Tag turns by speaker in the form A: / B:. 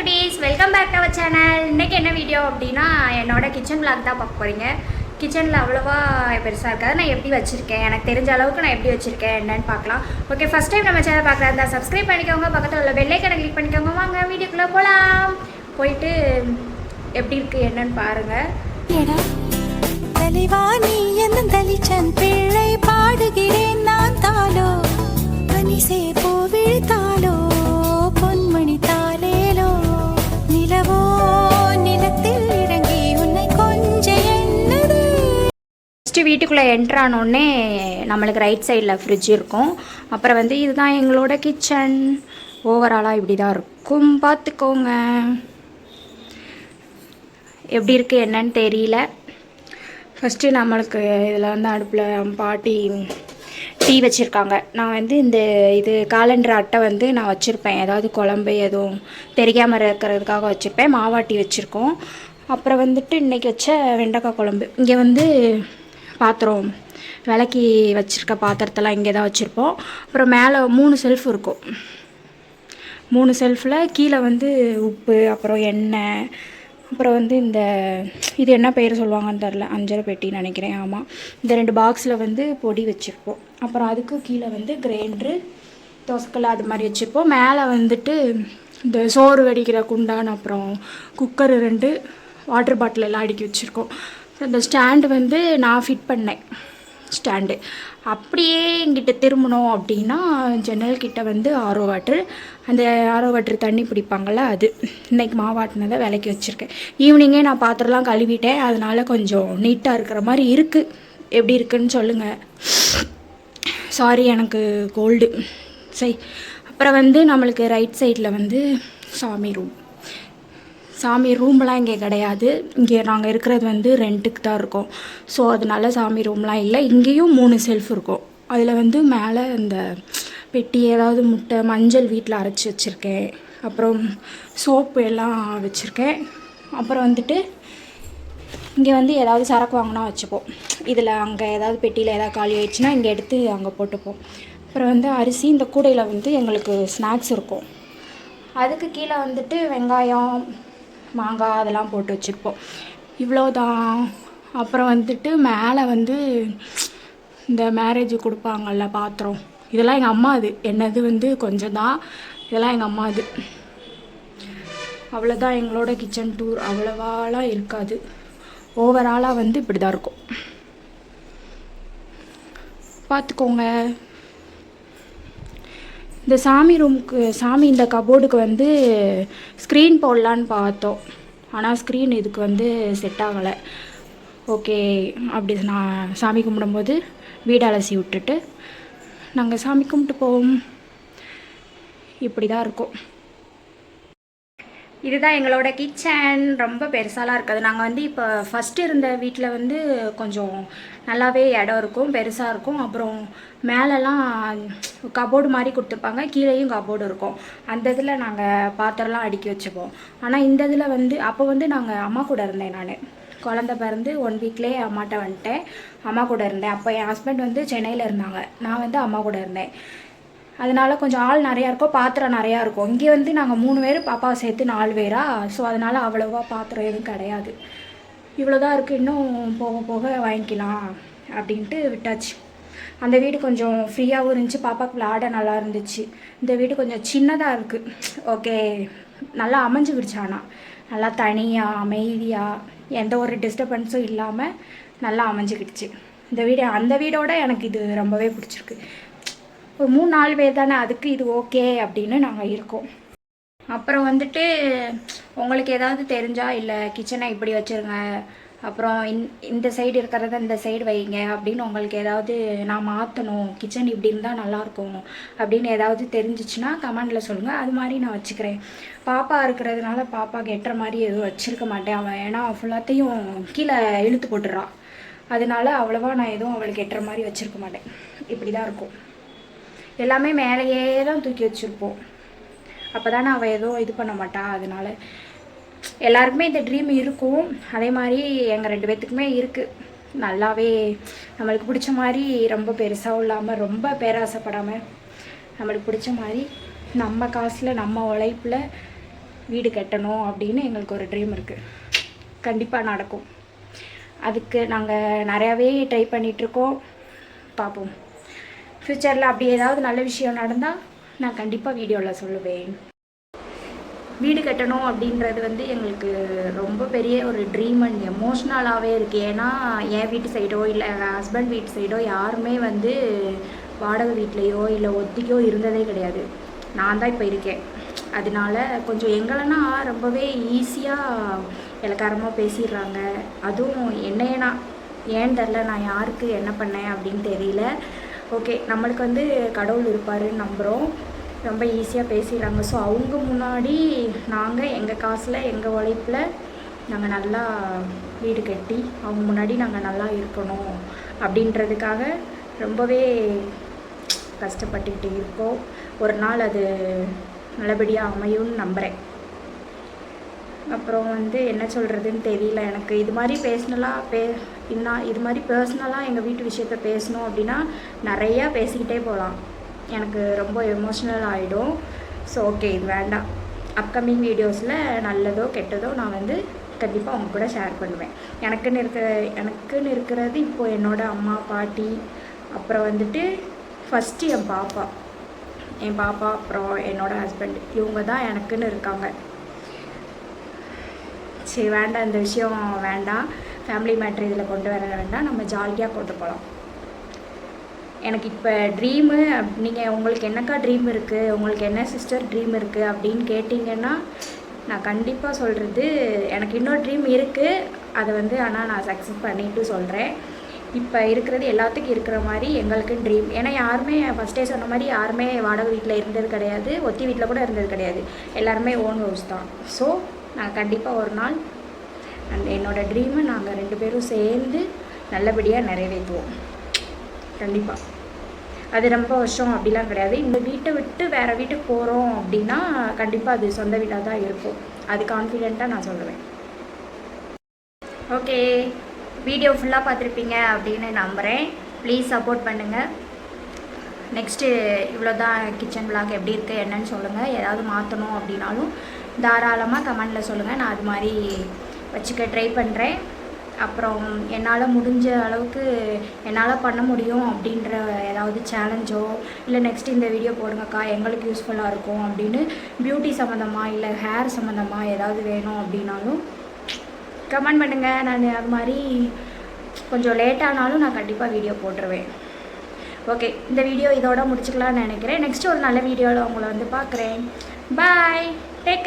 A: குட்டீஸ், welcome back to our channel. இன்றைக்கி என்ன வீடியோ அப்படின்னா என்னோட கிச்சன் விளாக் தான் பார்க்க போகிறீங்க. கிச்சனில் அவ்வளோவா பெருசாக இருக்காது. நான் எப்படி வச்சுருக்கேன், எனக்கு தெரிஞ்ச அளவுக்கு நான் எப்படி வச்சுருக்கேன் என்னன்னு பார்க்கலாம். ஓகே, ஃபஸ்ட் டைம் நம்ம சேனல் பார்க்குறதா சப்ஸ்கிரைப் பண்ணிக்கோங்க, பக்கத்தில் உள்ள பெல் ஐகானை கிளிக் பண்ணிக்கோங்க. வாங்க வீடியோக்குள்ளே போகலாம். போயிட்டு எப்படி இருக்குது என்னன்னு பாருங்கள்.
B: தலைவாணி என்ன தலிச்சன் பிள்ளை பாடுகிறேன் நான் தாலோ மனிசே போவிழ்த்தாலோ பொன்மணி தாலேலோ நிலவோ நிலத்தில் இறங்கி உன்னை கொஞ்ச என்னது.
A: ஃபஸ்ட்டு வீட்டுக்குள்ளே என்ட்ரானோடனே நம்மளுக்கு ரைட் சைடில் ஃப்ரிட்ஜ் இருக்கும். அப்புறம் இதுதான் எங்களோட கிச்சன். ஓவராலாக இப்படி தான் இருக்கும், பார்த்துக்கோங்க. எப்படி இருக்குது என்னன்னு தெரியல. ஃபஸ்ட்டு நம்மளுக்கு இதில் அடுப்பில் பாட்டி டீ வச்சுருக்காங்க. நான் இந்த காலண்டர் அட்டை நான் வச்சுருப்பேன். ஏதாவது குழம்பு எதுவும் தெரியாமல் இருக்கிறதுக்காக வச்சுருப்பேன். மாவாட்டி வச்சுருக்கோம். அப்புறம் இன்றைக்கி வச்ச வெண்டைக்காய் குழம்பு. இங்கே பாத்திரம் விளக்கி வச்சுருக்க பாத்திரத்தெல்லாம் இங்கே தான் வச்சுருப்போம். அப்புறம் மேலே 3 செல்ஃப் இருக்கும். 3 செல்ஃபில் கீழே உப்பு, அப்புறம் எண்ணெய், அப்புறம் இது என்ன பேர் சொல்லுவாங்கன்னு தெரில, அஞ்சரை பெட்டின்னு நினைக்கிறேன். ஆமாம், இந்த 2 பாக்ஸில் பொடி வச்சுருப்போம். அப்புறம் அதுக்கு கீழே கிரைண்டரு, தோசைக்கல் அது மாதிரி வச்சுருப்போம். மேலே இந்த சோறு வடிக்கிற குண்டான், அப்புறம் குக்கரு 2, வாட்டர் பாட்டில் எல்லாம் அடுக்கி வச்சுருக்கோம். இந்த ஸ்டாண்டு நான் ஃபிட் பண்ணேன். ஸ்டாண்டு அப்படியே இங்கிட்ட திரும்பணும் அப்படின்னா ஜன்னல்கிட்ட ஆரோ வாட்ரு, அந்த ஆரோ வாட்ரு தண்ணி பிடிப்பாங்கள்ல, அது இன்றைக்கி மாவாட்டினதை விளக்கி வச்சுருக்கேன். ஈவினிங்கே நான் பாத்திரம்லாம் கழுவிட்டேன். அதனால் கொஞ்சம் நீட்டாக இருக்கிற மாதிரி இருக்குது. எப்படி இருக்குன்னு சொல்லுங்கள். சாரி, எனக்கு கோல்டு. சரி, அப்புறம் நம்மளுக்கு ரைட் சைடில் சாமி ரூம்லாம் இங்கே கிடையாது. இங்கே நாங்கள் இருக்கிறது ரெண்ட்டுக்கு தான் இருக்கோம். ஸோ அதனால சாமி ரூம்லாம் இல்லை. இங்கேயும் 3 செல்ஃப் இருக்கும். அதில் மேலே இந்த பெட்டி, ஏதாவது முட்டை, மஞ்சள் வீட்டில் அரைச்சி வச்சுருக்கேன். அப்புறம் சோப்பு எல்லாம் வச்சுருக்கேன். அப்புறம் இங்கே ஏதாவது சரக்கு வாங்கினா வச்சுப்போம். இதில் அங்கே ஏதாவது பெட்டியில் ஏதாவது காலி ஆயிடுச்சுன்னா இங்கே எடுத்து அங்கே போட்டுப்போம். அப்புறம் அரிசி, இந்த கூடையில் எங்களுக்கு ஸ்நாக்ஸ் இருக்கும். அதுக்கு கீழே வெங்காயம், மாங்காய் அதெல்லாம் போட்டு வச்சுருப்போம். இவ்வளோதான். அப்புறம் மேலே இந்த மேரேஜ் கொடுப்பாங்கள்ல பாத்திரம், இதெல்லாம் எங்கள் அம்மா. அது என்னது கொஞ்சம் தான், இதெல்லாம் எங்கள் அம்மா. அது அவ்வளோதான் எங்களோட கிச்சன் டூர். அவ்வளோவாலாம் இருக்காது. ஓவராலாக இப்படி தான் இருக்கும், பார்த்துக்கோங்க. இந்த சாமி ரூமுக்கு, இந்த கபோர்டுக்கு ஸ்க்ரீன் போடலான்னு பார்த்தோம். ஆனால் ஸ்க்ரீன் இதுக்கு செட் ஆகலை. ஓகே, அப்படி நான் சாமி கும்பிடும்போது வீடு அலசி விட்டுட்டு நாங்கள் சாமி கும்பிட்டு போவோம். இப்படி தான் இருக்கும். இதுதான் எங்களோட கிச்சன். ரொம்ப பெருசாலாம் இருக்காது. நாங்கள் இப்போ ஃபஸ்ட்டு இருந்த வீட்டில் கொஞ்சம் நல்லாவே இடம் இருக்கும், பெருசாக இருக்கும். அப்புறம் மேலெலாம் கபோர்டு மாதிரி கொடுத்துருப்பாங்க, கீழேயும் கபோர்டு இருக்கும். அந்த இதில் நாங்கள் பாத்திரம்லாம் அடுக்கி வச்சுப்போம். ஆனால் இந்த இதில் அப்போ நாங்கள் அம்மா கூட இருந்தேன். நான் குழந்த பிறந்து 1 வீக்லேயே அம்மாட்ட வந்துட்டேன். அம்மா கூட இருந்தேன். அப்போ என் ஹஸ்பண்ட் சென்னையில் இருந்தாங்க. நான் அம்மா கூட இருந்தேன். அதனால் கொஞ்சம் ஆள் நிறையா இருக்கும், பாத்திரம் நிறையா இருக்கும். இங்கே நாங்கள் 3 பேர், பாப்பாவை சேர்த்து 4 பேரா. ஸோ அதனால் அவ்வளோவா பாத்திரம் எதுவும் கிடையாது. இவ்வளோ தான் இருக்குது. இன்னும் போக போக வாங்கிக்கலாம் அப்படின்ட்டு விட்டாச்சு. அந்த வீடு கொஞ்சம் ஃப்ரீயாகவும் இருந்துச்சு, பாப்பாவுக்கு விளாட நல்லா இருந்துச்சு. இந்த வீடு கொஞ்சம் சின்னதாக இருக்குது. ஓகே, நல்லா அமைஞ்சுக்கிடுச்சு. ஆனால் நல்லா தனியாக, அமைதியாக, எந்த ஒரு டிஸ்டர்பன்ஸும் இல்லாமல் நல்லா அமைஞ்சுக்கிடுச்சு இந்த வீடு. அந்த வீடோட எனக்கு இது ரொம்பவே பிடிச்சிருக்கு. ஒரு 3-4 பேர் தானே, அதுக்கு இது ஓகே அப்படின்னு நாங்கள் இருக்கோம். அப்புறம் உங்களுக்கு ஏதாவது தெரிஞ்சால், இல்லை கிச்சனை இப்படி வச்சுருங்க, அப்புறம் இந்த சைடு இருக்கிறத இந்த சைடு வைங்க அப்படின்னு உங்களுக்கு ஏதாவது நான் மாற்றணும், கிச்சன் இப்படி இருந்தால் நல்லாயிருக்கும் அப்படின்னு ஏதாவது தெரிஞ்சிச்சுன்னா கமெண்டில் சொல்லுங்கள். அது மாதிரி நான் வச்சுக்கிறேன். பாப்பா இருக்கிறதுனால பாப்பாவுக்கு எட்டுற மாதிரி எதுவும் வச்சுருக்க மாட்டேன். அவன் ஏன்னா ஃபுல்லாத்தையும் கீழே இழுத்து போட்டுடுறான். அதனால அவ்வளோவா நான் எதுவும் அவளுக்கு எட்டுற மாதிரி வச்சுருக்க மாட்டேன். இப்படி தான் இருக்கும். எல்லாமே மேலேயே தான் தூக்கி வச்சுருப்போம். அப்போ தானே அவள் எதுவும் இது பண்ண மாட்டா. அதனால் எல்லாருக்குமே இந்த ட்ரீம் இருக்கும். அதே மாதிரி எங்கள் 2 பேர்த்துக்குமே இருக்குது. நல்லாவே நம்மளுக்கு பிடிச்ச மாதிரி, ரொம்ப பெருசாகவும் இல்லாமல், ரொம்ப பேராசைப்படாமல், நம்மளுக்கு பிடிச்ச மாதிரி நம்ம காசில், நம்ம உழைப்பில் வீடு கட்டணும் அப்படின்னு எங்களுக்கு ஒரு ட்ரீம் இருக்குது. கண்டிப்பாக நடக்கும். அதுக்கு நாங்கள் நிறையாவே ட்ரை பண்ணிகிட்ருக்கோம். பார்ப்போம். ஃப்யூச்சரில் அப்படி ஏதாவது நல்ல விஷயம் நடந்தால் நான் கண்டிப்பாக வீடியோவில் சொல்லுவேன். வீடு கட்டணும் அப்படின்றது வந்து எங்களுக்கு ரொம்ப பெரிய ஒரு ட்ரீம் அண்ட் எமோஷ்னலாகவே இருக்குது. ஏன்னா என் வீட்டு சைடோ இல்லை எங்கள் ஹஸ்பண்ட் வீட்டு சைடோ யாருமே வந்து வாடகை வீட்லேயோ இல்லை ஒத்திக்கோ இருந்ததே கிடையாது. நான் தான் இப்போ இருக்கேன். அதனால கொஞ்சம் எங்களனா ரொம்பவே ஈஸியாக இலக்காரமாக பேசிடுறாங்க. அதுவும் என்னையனா ஏன்னு தெரில, நான் யாருக்கு என்ன பண்ணேன் அப்படின்னு தெரியல. ஓகே, நம்மளுக்கு வந்து கடவுள் இருப்பாருன்னு நம்புகிறோம். ரொம்ப ஈஸியாக பேசிடுறாங்க. ஸோ அவங்க முன்னாடி நாங்கள் எங்கள் காசில் எங்கள் உழைப்பில் நாங்கள் நல்லா வீடு கட்டி அவங்க முன்னாடி நாங்கள் நல்லா இருக்கணும் அப்படின்றதுக்காக ரொம்பவே கஷ்டப்பட்டுக்கிட்டு இருக்கோம். ஒரு நாள் அது நல்லபடியாக அமையும்னு நம்புகிறேன். அப்புறம் வந்து என்ன சொல்கிறதுன்னு தெரியல எனக்கு. இது மாதிரி இது மாதிரி பர்சனலாக எங்கள் வீட்டு விஷயத்த பேசணும் அப்படின்னா நிறையா பேசிக்கிட்டே போகலாம். எனக்கு ரொம்ப எமோஷ்னல் ஆகிடும். ஸோ ஓகே, இது வேண்டாம். அப்கமிங் வீடியோஸில் நல்லதோ கெட்டதோ நான் வந்து கண்டிப்பாக அவங்க கூட ஷேர் பண்ணுவேன். எனக்குன்னு இருக்கிறது இப்போது என்னோடய அம்மா பாட்டி, அப்புறம் வந்துட்டு ஃபஸ்ட்டு என் பாப்பா, அப்புறம் என்னோடய ஹஸ்பண்ட், இவங்க தான் எனக்குன்னு இருக்காங்க. சரி, வேண்டாம், இந்த விஷயம் வேண்டாம். ஃபேமிலி மேட்ரு இதில் கொண்டு வர வேண்டாம். நம்ம ஜாலியாக கொண்டு போகலாம். எனக்கு இப்போ ட்ரீமு நீங்கள் உங்களுக்கு என்னக்கா ட்ரீம் இருக்குது, உங்களுக்கு என்ன சிஸ்டர் ட்ரீம் இருக்குது அப்படின்னு கேட்டிங்கன்னா நான் கண்டிப்பாக சொல்கிறது, எனக்கு இன்னொரு ட்ரீம் இருக்குது. அதை வந்து ஆனால் நான் சக்ஸஸ் பண்ணிவிட்டு சொல்கிறேன். இப்போ இருக்கிறது எல்லாத்துக்கும் இருக்கிற மாதிரி எங்களுக்கு ட்ரீம். ஏன்னா யாருமே ஃபஸ்ட்டே சொன்ன மாதிரி யாருமே வாடகை வீட்டில் இருந்தது கிடையாது, ஒத்தி வீட்டில் கூட இருந்தது கிடையாது. எல்லாருமே ஓன் ஹவுஸ் தான். ஸோ நான் கண்டிப்பாக ஒரு நாள் என்னோடய ட்ரீமை நாங்கள் 2 பேரும் சேர்ந்து நல்லபடியாக நிறைவேற்றுவோம். கண்டிப்பாக. அது ரொம்ப வருஷம் அப்படிலாம் கிடையாது. இந்த வீட்டை விட்டு வேறு வீட்டுக்கு போகிறோம் அப்படின்னா கண்டிப்பாக அது சொந்த வீடாக தான் இருக்கும். அது கான்ஃபிடெண்ட்டாக நான் சொல்லுவேன். ஓகே, வீடியோ ஃபுல்லாக பார்த்துருப்பீங்க அப்படின்னு நம்புகிறேன். ப்ளீஸ் சப்போர்ட் பண்ணுங்கள். நெக்ஸ்ட்டு இவ்வளோ தான் கிச்சன் விளாக் எப்படி இருக்குது என்னன்னு சொல்லுங்கள். ஏதாவது மாற்றணும் அப்படின்னாலும் தாராளமாக கமெண்டில் சொல்லுங்கள். நான் அது மாதிரி வச்சுக்க ட்ரை பண்ணுறேன். அப்புறம் என்னால் முடிஞ்ச அளவுக்கு என்னால் பண்ண முடியும் அப்படின்ற ஏதாவது சேலஞ்சோ இல்லை நெக்ஸ்ட் இந்த வீடியோ போடுங்கக்கா எங்களுக்கு யூஸ்ஃபுல்லாக இருக்கும் அப்படின்னு பியூட்டி சம்மந்தமாக இல்லை ஹேர் சம்மந்தமாக ஏதாவது வேணும் அப்படின்னாலும் கமெண்ட் பண்ணுங்கள். நான் அது மாதிரி கொஞ்சம் லேட்டானாலும் நான் கண்டிப்பாக வீடியோ போட்டுருவேன். ஓகே, இந்த வீடியோ இதோட முடிச்சுக்கலான்னு நினைக்கிறேன். நெக்ஸ்ட் ஒரு நல்ல வீடியோவில் உங்களை வந்து பார்க்குறேன். பாய், டேக்